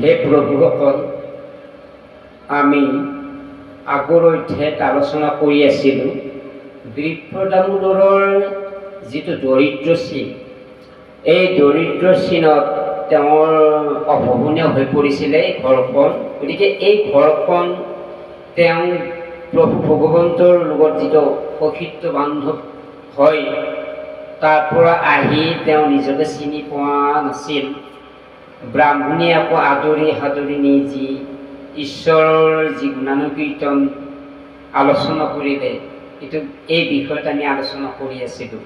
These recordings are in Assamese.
হে প্ৰভুসকল, আমি আগলৈ ঠেক আলোচনা কৰি আছিলোঁ বৃদ্ধ দামোদৰৰ যিটো দৰিদ্ৰ চিন, এই দৰিদ্ৰ চিনত তেওঁৰ অভাৱনীয় হৈ পৰিছিলে এই ঘৰখন। গতিকে এই ঘৰখন তেওঁ প্ৰভু ভগৱন্তৰ লগত যিটো প্ৰকৃত বান্ধৱ হয়, তাৰ পৰা আহি তেওঁ নিজকে চিনি পোৱা নাছিল। ব্ৰাহ্মণে আকৌ আদৰি সাদৰি নি যি ঈশ্বৰৰ যি গুণানুকীৰ্তন আলোচনা কৰিলে, এইটো এই বিষয়ত আমি আলোচনা কৰি আছিলোঁ।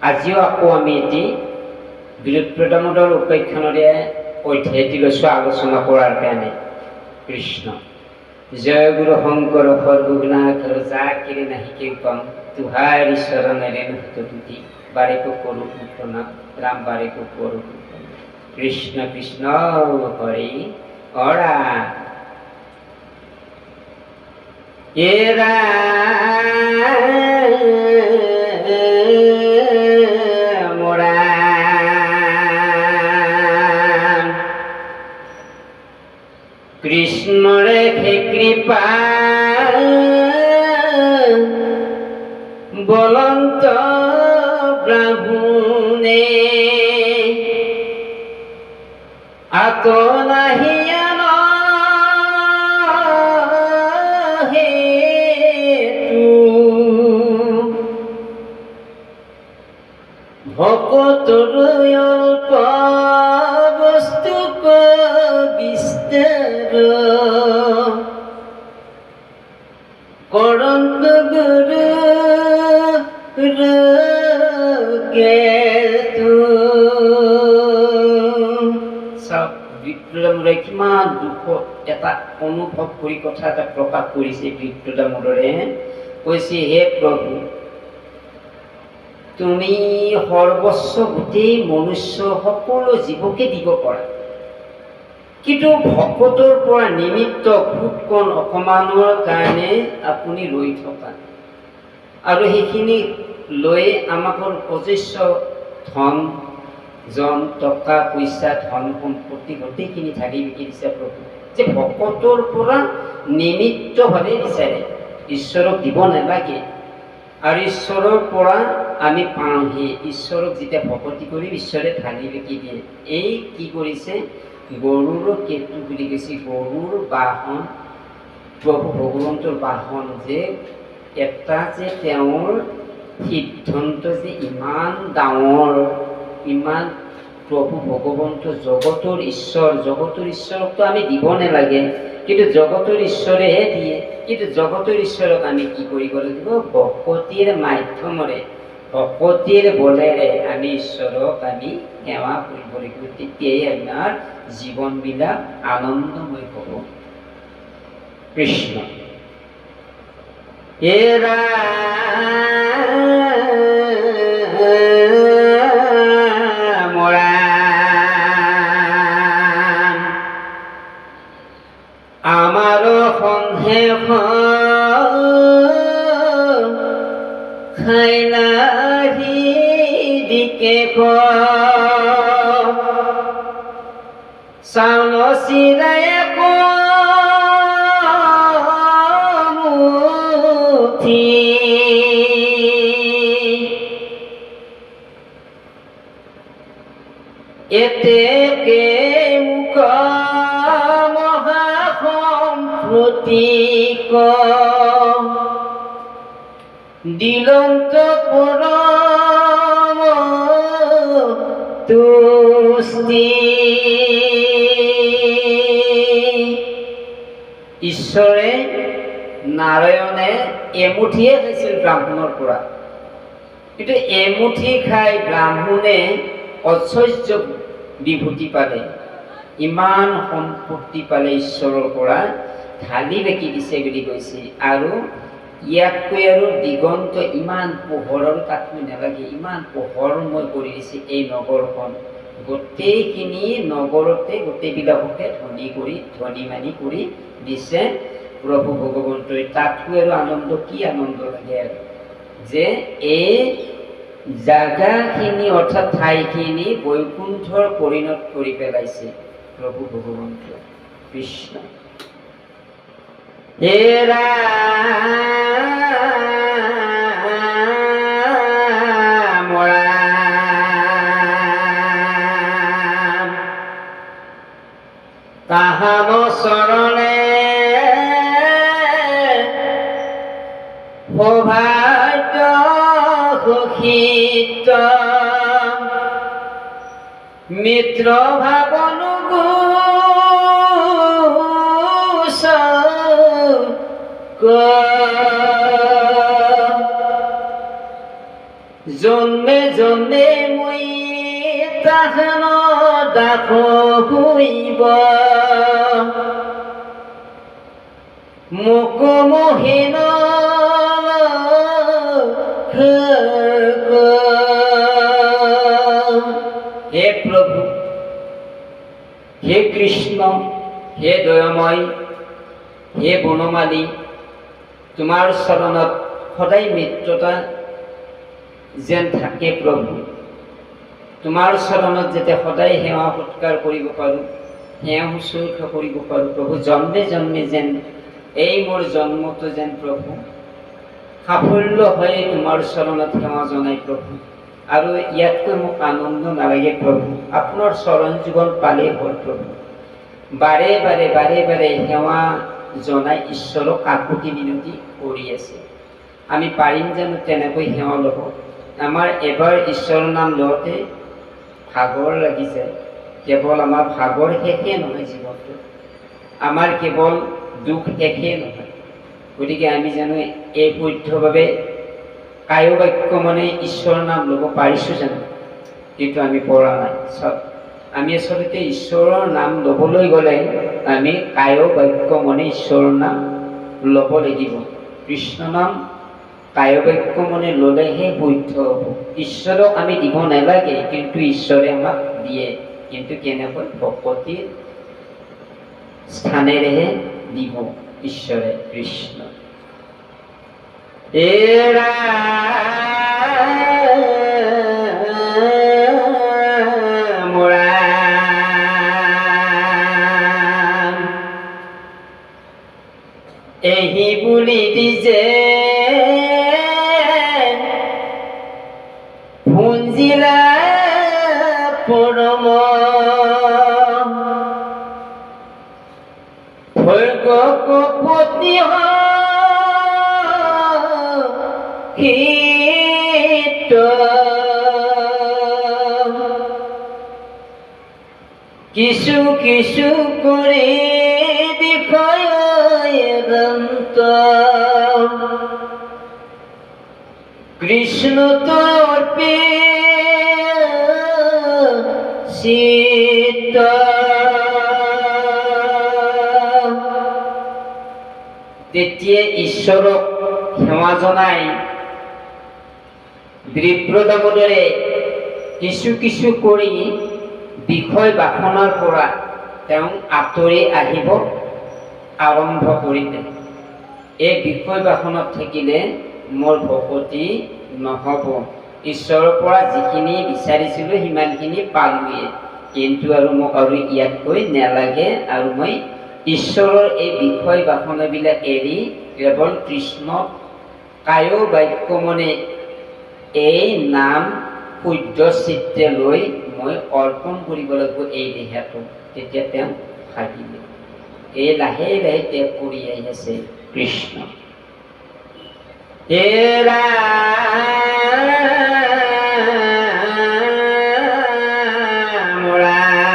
আজিও আকৌ আমি এটি বৃদ্ধ দামোদৰ উপাখ্যানৰে অধ্যায়টি লৈছোঁ আলোচনা কৰাৰ কাৰণে। কৃষ্ণ জয় গুৰু শংকৰ সৰ্বগুণাকৰ যা কেৰে নাহি কেউ কম, তুহাৰি চৰণেৰে তুতি বাৰেকো কৰো প্ৰণাম, ৰাম বাৰেকো কৰো। কৃষ্ণ কৃষ্ণ হৰি অৰা এৰা মোৰা কৃষ্ণৰে কৃপা বলন্ত ব্ৰাহ্মণে আত নাহিয়ান ভকতৰ অল্প বস্তুক বিস্তাৰ কৰন্ত গুৰু কিমান দুখ এটা অনুভৱ কৰি কথা এটা প্ৰকাশ কৰিছে বৃদ্ধ দামোদৰে। কৈছে, হে প্ৰভু, তুমি সৰ্বস্ব গোটেই মনুষ্য সকলো জীৱকে দিব পাৰা, কিন্তু ভকতৰ পৰা নিমিত্ত খুবকণ অকমানৰ কাৰণে আপুনি ৰৈ থকা, আৰু সেইখিনি লৈ আমাক অজস্ৰ ধন জন টকা পইচা ধন সম্পত্তি গোটেইখিনি ঢালি বিকি দিছে প্ৰভু, যে ভকতৰ পৰা নিমিত্তভাৱে বিচাৰে, ঈশ্বৰক দিব নালাগে। আৰু ঈশ্বৰৰ পৰা আমি পাওঁহি, ঈশ্বৰক যেতিয়া ভকতি কৰি ঈশ্বৰে ঢালি বিকি দিয়ে। এই কি কৰিছে, গৰুৰ কেতু বুলি কৈছে, গৰুৰ বাহন প্ৰভু ভগৱন্তৰ বাহন, যে এটা যে তেওঁৰ সিদ্ধান্ত যে ইমান ডাঙৰ, ইমান প্ৰভু ভগৱন্ত জগতৰ ঈশ্বৰ, জগতৰ ঈশ্বৰকতো আমি দিব নালাগে, কিন্তু জগতৰ ঈশ্বৰেহে দিয়ে। কিন্তু জগতৰ ঈশ্বৰক আমি কি কৰিব লাগিব, ভকতিৰ মাধ্যমেৰে, ভকতিৰ বলেৰে আমি ঈশ্বৰক আমি সেৱা কৰিব লাগিব। তেতিয়াই আমাৰ জীৱনবিলাক আনন্দময় হ'ব। কৃষ্ণ এৰা মোৰা আমাৰ সংহেখ খাইলাহি দিকে চাউল চিৰাই এতেকে মুখ মহাসম্প্ৰতিক দিলন্ত পৰম তুষ্টি। ঈশ্বৰে নাৰায়ণে এমুঠিয়ে খাইছিল ব্ৰাহ্মণৰ পৰা, কিন্তু এমুঠি খাই ব্ৰাহ্মণে ঐশ্বৰ্য বিভূতি পালে, ইমান সম্পত্তি পালে ঈশ্বৰৰ পৰা, ঢালি বেকি দিছে বুলি কৈছে। আৰু ইয়াতকৈ আৰু দিগন্ত ইমান পোহৰৰ কাঠমি নালাগে, ইমান পোহৰময় কৰি দিছে এই নগৰখন। গোটেইখিনি নগৰতে গোটেইবিলাককে ধনী মানি কৰি দিছে প্ৰভু ভগৱন্তই। তাতকৈ আৰু আনন্দ কি আনন্দ লাগে আৰু, যে এই জাগাখিনি অৰ্থাৎ ঠাইখিনি বৈকুণ্ঠৰ পৰিণত কৰি পেলাইছে। প্রভু ভগবন্ত কৃষ্ণ। হে রাম রাম তাহাব শরণে সৌভাগ্য সুখিত মিত্র ভাবনুগুষ জন্মে জন্মে মুই তাহান দাস হইব মুক মোহিন হে প্রভু, হে কৃষ্ণ, হে দয়াময়, হে বনমালী, তোমাৰ চৰণত সদায় মিত্ৰতা যেন থাকে প্ৰভু। তোমাৰ চৰণত যাতে সদায় সেৱা সৎকাৰ কৰিব পাৰোঁ, সেৱা শুশ্ৰূষা কৰিব পাৰোঁ প্ৰভু। জন্মে জন্মে যেন এই মোৰ জন্মটো যেন প্ৰভু সাফল্য হৈ তোমাৰ চৰণত সেৱা জনাই প্ৰভু। আৰু ইয়াতকৈ মোক আনন্দ নালাগে প্ৰভু, আপোনাৰ চৰণ জীৱন পালেই হ'ল প্ৰভু। বাৰে বাৰে বাৰে বাৰে সেৱা জনাই ঈশ্বৰক কাকুতি মিনতি কৰি আছে। আমি পাৰিম জানো তেনেকৈ সেৱা ল'ব? আমাৰ এবাৰ ঈশ্বৰৰ নাম লওঁতে ভাগৰ লাগি যায়। কেৱল আমাৰ ভাগৰ শেষে নহয়, জীৱনটো আমাৰ কেৱল দুখ শেষে নহয়। গতিকে আমি জানো এই শুদ্ধভাৱে কায় বাক্য মানে ঈশ্বৰৰ নাম ল'ব পাৰিছোঁ জানো? কিন্তু আমি পৰা নাই। আমি আচলতে ঈশ্বৰৰ নাম ল'বলৈ গ'লে আমি কায় বাক্য মনে ঈশ্বৰৰ নাম ল'ব লাগিব। কৃষ্ণ নাম কায় বাক্য মনে ল'লেহে শুদ্ধ হ'ব। ঈশ্বৰক আমি দিব নালাগে, কিন্তু ঈশ্বৰে আমাক দিয়ে। কিন্তু কেনেকৈ? ভকতিৰ স্থানেৰেহে দিব ঈশ্বৰে। কৃষ্ণ। হে ৰাম ৰাম এহি বুলি দিছে ভুঞ্জিলা পৰম ভৈগ কপতি হিত কিছু কিছু কৰি বিষয় কৃষ্ণ তোৰ শীত তেতিয়া ঈশ্বৰক সেৱা জনাই বিপ্ৰদামোদৰে কিছু কিছু কৰি বিষয় বাসনাৰ পৰা তেওঁ আঁতৰি আহিব আৰম্ভ কৰিলে। এই বিষয় বাসনাত থাকিলে মোৰ ভকতি নহ'ব। ঈশ্বৰৰ পৰা যিখিনি বিচাৰিছিলোঁ সিমানখিনি পালোঁৱে, কিন্তু আৰু মোক আৰু ইয়াতকৈ নালাগে। আৰু মই ঈশ্বৰৰ এই বিষয় বাসনাবিলাক এৰি কেৱল কৃষ্ণক কায় বাক্য মনে এই নাম শুদ্ধ চিত্তে লৈ মই অৰ্পণ কৰিব লাগিব এই দেহাটো। তেতিয়া তেওঁ ভাবিলে। এই লাহে লাহে তেওঁ কৰি আহি আছে কৃষ্ণ। হে ৰাম ৰাম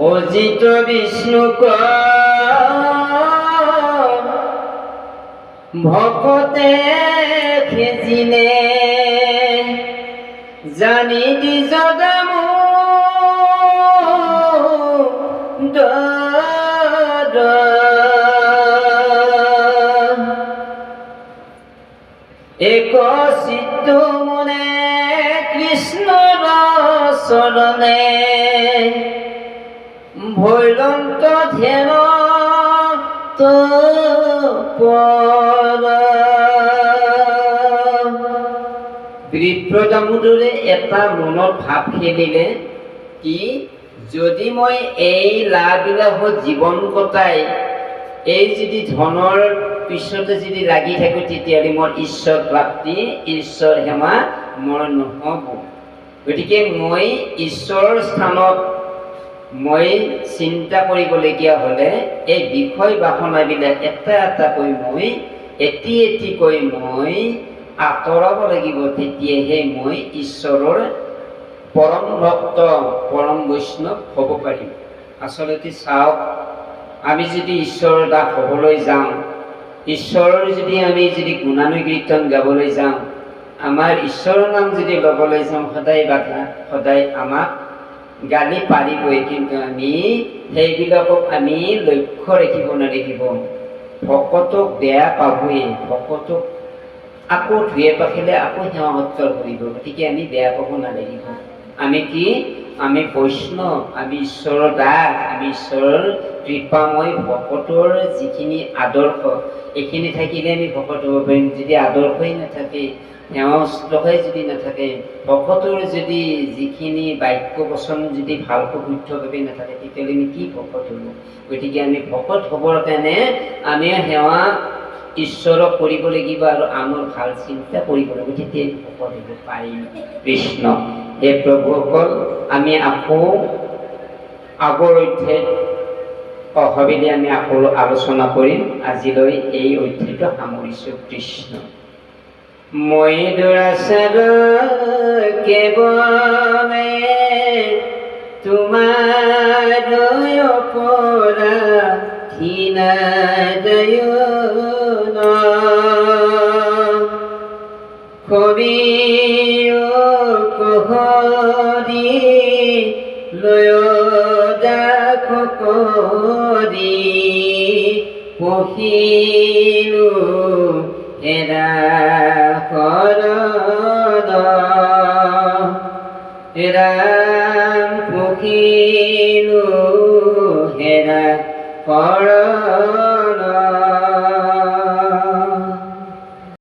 অজিত বিষ্ণুক ভকতে খেজিলে জানি দিজ দামো এক চিত্ত মনে কৃষ্ণৰ চৰণে ভৈৰন্ত ধ্যান তপৰ বিপ্ৰ বিপ্ৰ দামোদৰে এটা মনত ভাৱ খেলিলে কি, যদি মই এই লাভবিলাকত জীৱন কটাই এই যদি ধনৰ পিছতে যদি লাগি থাকোঁ, তেতিয়াহ'লে মোৰ ঈশ্বৰ প্ৰাপ্তি, ঈশ্বৰ সেৱা মোৰ নহ'ব। গতিকে মই ঈশ্বৰৰ স্থানত মই চিন্তা কৰিবলগীয়া হ'লে এই বিষয় বাসনাবিলাক এটা এটাকৈ মই এটিকৈ মই আঁতৰাব লাগিব। তেতিয়াহে মই ঈশ্বৰৰ পৰম ভক্ত, পৰম বৈষ্ণৱ হ'ব পাৰিম। আচলতে চাওক, আমি যদি ঈশ্বৰৰ দাস হ'বলৈ যাওঁ, ঈশ্বৰৰ যদি আমি যদি গুণানুকীৰ্তন গাবলৈ যাওঁ, আমাৰ ঈশ্বৰৰ নাম যদি ল'বলৈ যাওঁ, সদায় বাধা, সদায় আমাক গালি পাৰিবই। কিন্তু আমি সেইবিলাকক আমি লক্ষ্য ৰাখিব নালাগিব। ভকতক বেয়া পাবই, ভকতক আকৌ ধুয়ে পাখিলে আকৌ সেৱা সৎকাৰ কৰিব। গতিকে আমি বেয়া পাব নালাগিব। আমি কি, আমি বৈষ্ণৱ, আমি ঈশ্বৰৰ দাস, আমি ঈশ্বৰৰ কৃপাময় ভকতৰ যিখিনি আদৰ্শ, এইখিনি থাকিলে আমি ভকত হ'ব পাৰিম। যদি আদৰ্শই নাথাকে, সেৱা শুশ্ৰূষাই যদি নাথাকে, ভকতৰ যদি যিখিনি বাক্য বচন যদি ভালকৈ শুদ্ধভাৱে নাথাকে, তেতিয়াহ'লে আমি কি ভকত হ'ব? গতিকে আমি ভকত হ'বৰ কাৰণে আমি সেৱা ঈশ্বৰক কৰিব লাগিব আৰু আনৰ ভাল চিন্তা কৰিব লাগিব। তেতিয়া ভকত হ'ব পাৰিম। কৃষ্ণ। হে প্ৰভুসকল, আমি আকৌ আগৰ অধ্যায়ত অহাবেলি আমি আকৌ আলোচনা কৰিম। আজিলৈ এই অধ্যায়টো সামৰিছোঁ। কৃষ্ণ। মই দুৰাচাৰ কেৱলে তোমাৰ অপৰাধীনা দয়ন কৰিও কহৰি লয় দাখ কৰি পহিলো হেৰা শৰণ ৰাম পহিলো হেৰা শৰণ